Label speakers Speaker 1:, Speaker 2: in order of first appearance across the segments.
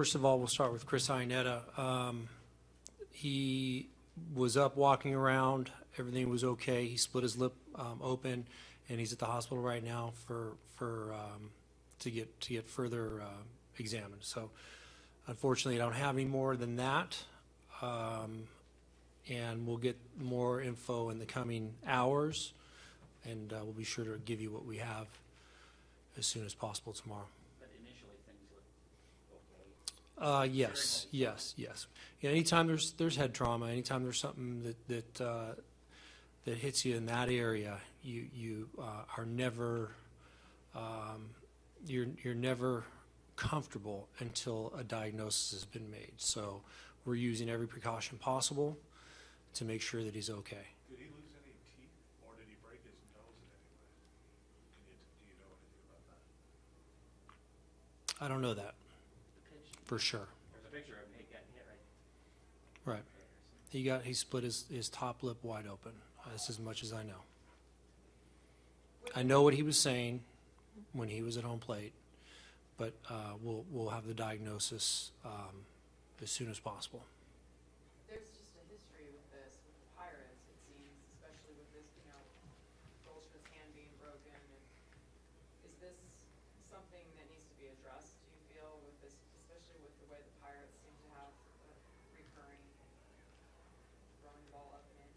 Speaker 1: First of all, we'll start with Chris Iannetta. He was up walking around. Everything was okay. He split his lip open, and he's at the hospital right now to get further examined. So, unfortunately, I don't have any more than that, and we'll get more info in the coming hours, and we'll be sure to give you what we have as soon as possible tomorrow.
Speaker 2: But initially, things look okay.
Speaker 1: Yes. Yeah, anytime there's head trauma, anytime there's something that hits you in that area, you are never you're never comfortable until a diagnosis has been made. So we're using every precaution possible to make sure that he's okay.
Speaker 3: Did he lose any teeth, or did he break his nose in any way? Do you know anything about that?
Speaker 1: I don't know that for sure.
Speaker 2: There's a picture of him getting hit, right?
Speaker 1: Right. He split his top lip wide open. That's as much as I know. I know what he was saying when he was at home plate, but we'll have the diagnosis as soon as possible.
Speaker 4: There's just a history with this, with the Pirates, it seems, especially with this, Goldschmidt's hand being broken. And is this something that needs to be addressed, do you feel, with this, especially with the way the Pirates seem to have a recurring throwing the ball up and in?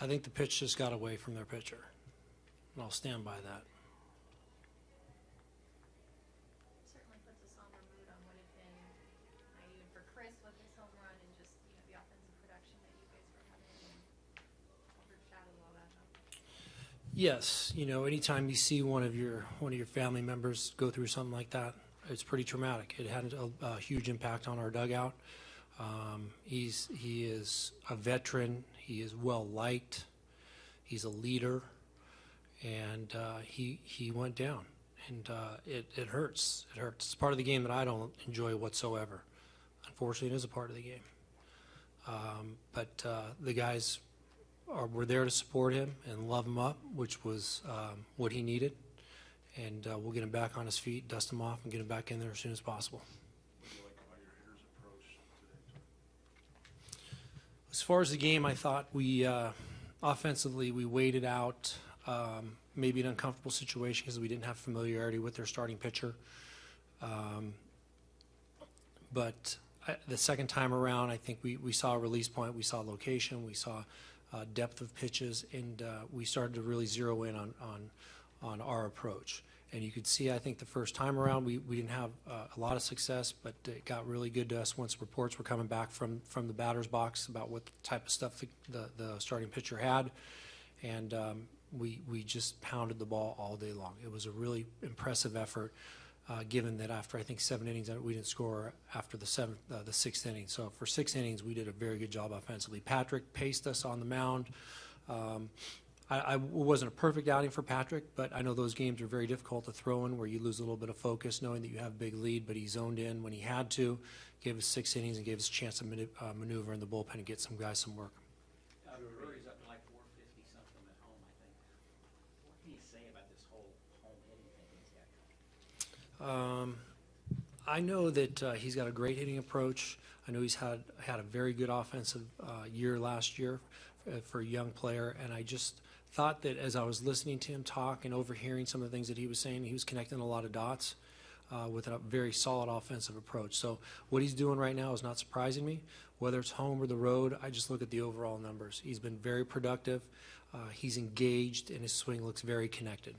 Speaker 1: I think the pitch just got away from their pitcher, and I'll stand by that.
Speaker 5: Certainly puts a somber mood on what had been, even for Chris with his home run and just the offensive production that you guys were having, and overshadowed all that.
Speaker 1: Yes, anytime you see one of your family members go through something like that, it's pretty traumatic. It had a huge impact on our dugout. He is a veteran. He is well liked. He's a leader, and he went down, and it hurts. It hurts. It's part of the game that I don't enjoy whatsoever. Unfortunately, it is a part of the game. But the guys were there to support him and love him up, which was what he needed. And we'll get him back on his feet, dust him off, and get him back in there as soon as possible.
Speaker 3: What do you like about your hitter's approach today?
Speaker 1: As far as the game, I thought we offensively we waited out maybe an uncomfortable situation because we didn't have familiarity with their starting pitcher. But the second time around, I think we saw a release point, we saw location, we saw depth of pitches, and we started to really zero in on our approach. And you could see, I think the first time around, we didn't have a lot of success, but it got really good to us once reports were coming back from the batter's box about what type of stuff the starting pitcher had. And we just pounded the ball all day long. It was a really impressive effort, given that after, I think, 7 innings, we didn't score after the 6th inning. So for 6 innings, we did a very good job offensively. Patrick paced us on the mound. I wasn't a perfect outing for Patrick, but I know those games are very difficult to throw in where you lose a little bit of focus knowing that you have a big lead, but he zoned in when he had to, gave us 6 innings and gave us a chance to maneuver in the bullpen and get some guys some work.
Speaker 2: Drury's up to like 450-something at home, I think. What can you say about this whole home hitting thing he's got?
Speaker 1: I know that he's got a great hitting approach. I know he's had a very good offensive year last year for a young player, and I just thought that as I was listening to him talk and overhearing some of the things that he was saying, he was connecting a lot of dots with a very solid offensive approach. So what he's doing right now is not surprising me. Whether it's home or the road, I just look at the overall numbers. He's been very productive. He's engaged, and his swing looks very connected.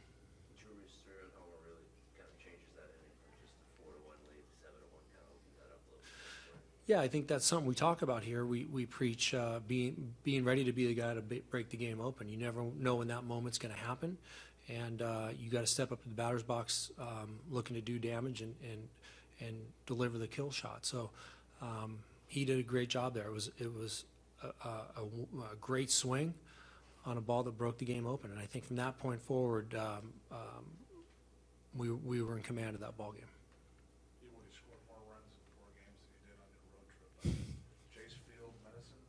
Speaker 6: Drury's third homer really kind of changes that inning from just a 4-1 lead to 7-1, kind of opened that up a little bit.
Speaker 1: Yeah, I think that's something we talk about here. We preach being ready to be the guy to break the game open. You never know when that moment's going to happen, and you got to step up to the batter's box looking to do damage and deliver the kill shot. So he did a great job there. It was a great swing on a ball that broke the game open, and I think from that point forward, we were in command of that ball game.
Speaker 3: You would have scored more runs in 4 games than you did on your road trip. Chase Field medicine,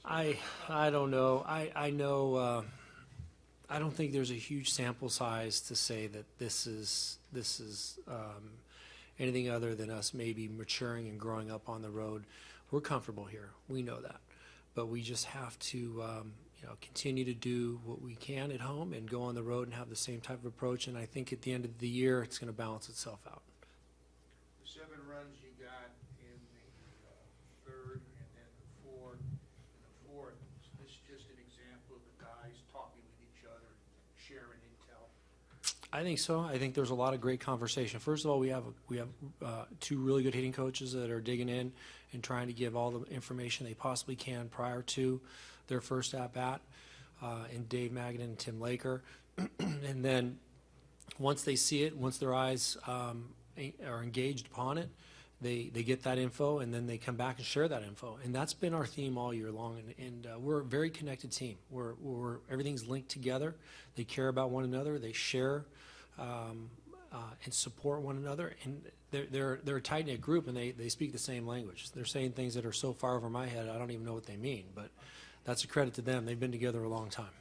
Speaker 3: right?
Speaker 1: I don't know. I know I don't think there's a huge sample size to say that this is anything other than us maybe maturing and growing up on the road. We're comfortable here. We know that. But we just have to continue to do what we can at home and go on the road and have the same type of approach. And I think at the end of the year, it's going to balance itself out.
Speaker 7: The 7 runs you got in the third and then the 4 in the fourth, is this just an example of the guys talking with each other, sharing intel?
Speaker 1: I think so. I think there's a lot of great conversation. First of all, we have 2 really good hitting coaches that are digging in and trying to give all the information they possibly can prior to their first at-bat, and Dave Magadan and Tim Laker. And then once they see it, once their eyes are engaged upon it, they get that info, and then they come back and share that info. And that's been our theme all year long. And we're a very connected team. We're everything's linked together. They care about one another. They share and support one another. And they're a tight-knit group, and they speak the same language. They're saying things that are so far over my head, I don't even know what they mean. But that's a credit to them. They've been together a long time.